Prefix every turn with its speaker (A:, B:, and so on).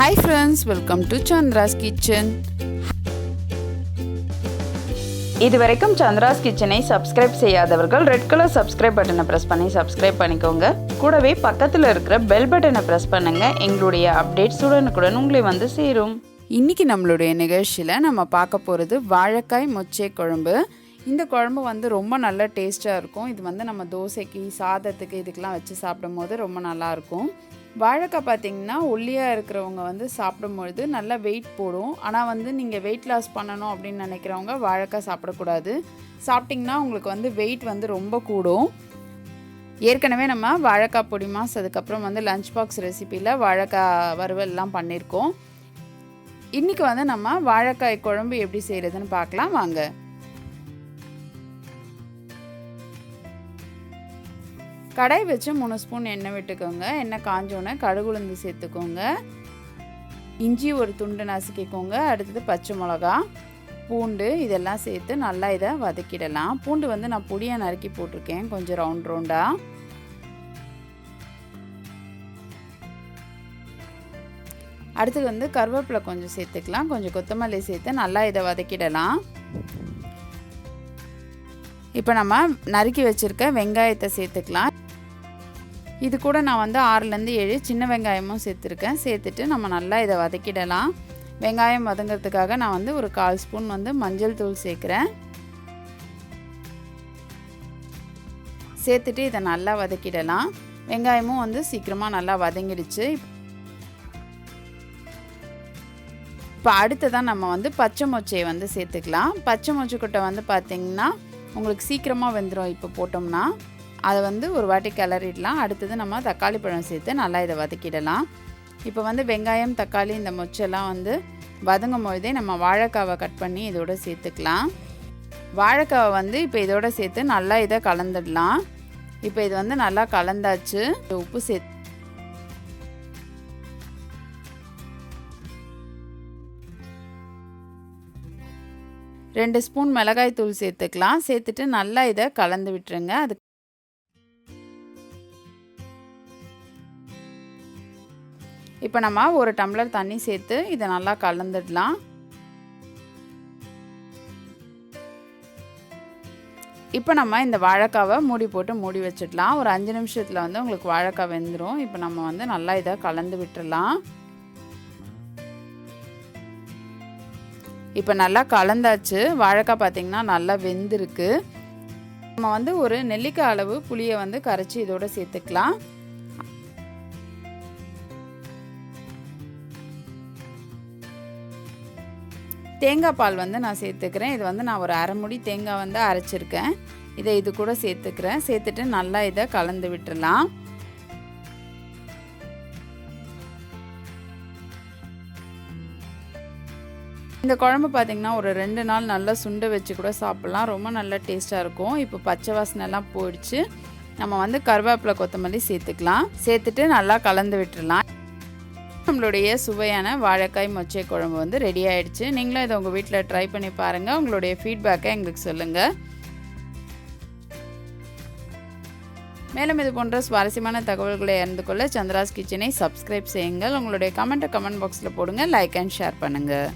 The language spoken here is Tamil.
A: Hi friends, welcome to Chandra's Kitchen. இதுவரைக்கும் சந்திராஸ் கிச்சனை சப்ஸ்கிரைப் செய்யாதவர்கள் ரெட் கலர் சப்ஸ்கிரைப் பட்டனை பிரஸ் பண்ணி சப்ஸ்கிரைப் பண்ணிக்கோங்க. கூடவே பக்கத்தில் இருக்கிற பெல் பட்டனை பிரஸ் பண்ணுங்க. எங்களுடைய அப்டேட்ஸ் உடனுக்குடன் உங்களை வந்து சேரும். இன்னைக்கு நம்மளுடைய நிகழ்ச்சியில் நம்ம பார்க்க போகிறது வாழைக்காய் மொச்சை குழம்பு. இந்த குழம்பு வந்து ரொம்ப நல்ல டேஸ்ட்டாக இருக்கும். இது வந்து நம்ம தோசைக்கு சாதத்துக்கு இதுக்கெலாம் வச்சு சாப்பிடும் போது ரொம்ப நல்லாயிருக்கும். வாழைக்காய் பார்த்திங்கன்னா ஒல்லியாக இருக்கிறவங்க வந்து சாப்பிடும்பொழுது நல்லா வெயிட் போடும். ஆனால் வந்து நீங்கள் வெயிட் லாஸ் பண்ணணும் அப்படின்னு நினைக்கிறவங்க வாழைக்காய் சாப்பிடக்கூடாது. சாப்பிட்டிங்கன்னா உங்களுக்கு வந்து வெயிட் வந்து ரொம்ப கூடும். ஏற்கனவே நம்ம வாழைக்காய் பொடி மாஸ் அதுக்கப்புறம் வந்து லஞ்ச் பாக்ஸ் ரெசிப்பியில் வாழைக்காய் வறுவல்லாம் பண்ணியிருக்கோம். இன்றைக்கி வந்து நம்ம வாழைக்காய் குழம்பு எப்படி செய்கிறதுன்னு பார்க்கலாம் வாங்க. கடாய் வச்சு 3 ஸ்பூன் எண்ணெய் விட்டுக்கோங்க. எண்ணெய் காஞ்சோன்னே கடுகு உளுந்து சேர்த்துக்கோங்க. இஞ்சி ஒரு துண்டு நசுக்கிக்கோங்க. அடுத்தது பச்சை மிளகா, பூண்டு இதெல்லாம் சேர்த்து நல்லா இதை வதக்கிடலாம். பூண்டு வந்து நான் பொடியாக நறுக்கி போட்டிருக்கேன், கொஞ்சம் ரவுண்டாக. அடுத்தது வந்து கருவேப்பிலை கொஞ்சம் சேர்த்துக்கலாம். கொஞ்சம் கொத்தமல்லி சேர்த்து நல்லா இதை வதக்கிடலாம். இப்போ நம்ம நறுக்கி வச்சுருக்க வெங்காயத்தை சேர்த்துக்கலாம். இது கூட நான் வந்து 6லேருந்து 7 சின்ன வெங்காயமும் சேர்த்துருக்கேன். சேர்த்துட்டு நம்ம நல்லா இதை வதக்கிடலாம். வெங்காயம் வதங்கிறதுக்காக நான் வந்து ஒரு 1/4 ஸ்பூன் வந்து மஞ்சள் தூள் சேர்க்குறேன். சேர்த்துட்டு இதை நல்லா வதக்கிடலாம். வெங்காயமும் வந்து சீக்கிரமாக நல்லா வதங்கிடுச்சு. இப்போ அடுத்ததான் நம்ம வந்து பச்சை மொச்சையை வந்து சேர்த்துக்கலாம். பச்சை மொச்சைக்கொட்டை வந்து பார்த்திங்கன்னா உங்களுக்கு சீக்கிரமாக வெந்துடும். இப்போ போட்டோம்னா அதை வந்து ஒரு வாட்டி கிளறிடலாம். அடுத்தது நம்ம தக்காளி பழம் சேர்த்து நல்லா இதை வதக்கிடலாம். இப்போ வந்து வெங்காயம் தக்காளி இந்த மொச்செல்லாம் வந்து வதங்கும் பொழுதே நம்ம வாழைக்காவை கட் பண்ணி இதோட சேர்த்துக்கலாம். வாழைக்காவை வந்து இப்போ இதோட சேர்த்து நல்லா இதை கலந்துடலாம். இப்போ இது வந்து நல்லா கலந்தாச்சு. உப்பு சேர்த்து 2 ஸ்பூன் மிளகாய் தூள் சேர்த்துக்கலாம். சேர்த்துட்டு நல்லா இதை கலந்து விட்டுருங்க. அது இப்போ நம்ம ஒரு டம்ளர் தண்ணி சேர்த்து இதை நல்லா கலந்துடலாம். இப்போ நம்ம இந்த வாழைக்காவை மூடி போட்டு மூடி வச்சிடலாம். ஒரு 5 நிமிஷத்தில் வந்து உங்களுக்கு வாழைக்காய் வெந்துடும். இப்போ நம்ம வந்து நல்லா இதை கலந்து விட்டுடலாம். இப்போ நல்லா கலந்தாச்சு. வாழைக்காய் பார்த்திங்கன்னா நல்லா வெந்திருக்கு. நம்ம வந்து ஒரு நெல்லிக்காய் அளவு புளியை வந்து கரைச்சி இதோட சேர்த்துக்கலாம். தேங்காய் பால் வந்து நான் சேர்த்துக்கிறேன். இது வந்து நான் ஒரு அரை முடி தேங்காய் வந்து அரைச்சிருக்கேன். இதை இது கூட சேர்த்துக்கிறேன். சேர்த்துட்டு நல்லா இதை கலந்து விட்டுடலாம். இந்த குழம்பு பார்த்திங்கன்னா ஒரு 2 நாள் நல்லா சுண்டை வச்சு கூட சாப்பிட்லாம். ரொம்ப நல்லா டேஸ்ட்டாக இருக்கும். இப்போ பச்சை வாசனைலாம் போயிடுச்சு. நம்ம வந்து கருவேப்பிலை கொத்தமல்லி சேர்த்துக்கலாம். சேர்த்துட்டு நல்லா கலந்து விட்டுடலாம். நம்மளுடைய சுவையான வாழைக்காய் மொச்சை குழம்பு வந்து ரெடி ஆகிடுச்சு. நீங்களும் இதை உங்கள் வீட்டில் ட்ரை பண்ணி பாருங்கள். உங்களுடைய ஃபீட்பேக்கை எங்களுக்கு சொல்லுங்கள். மேலும் இது போன்ற சுவாரஸ்யமான தகவல்களை அறிந்து கொள்ள சந்திராஸ் கிச்சனை சப்ஸ்கிரைப் செய்யுங்கள். உங்களுடைய கமெண்ட் பாக்ஸில் போடுங்க. லைக் அண்ட் ஷேர் பண்ணுங்கள்.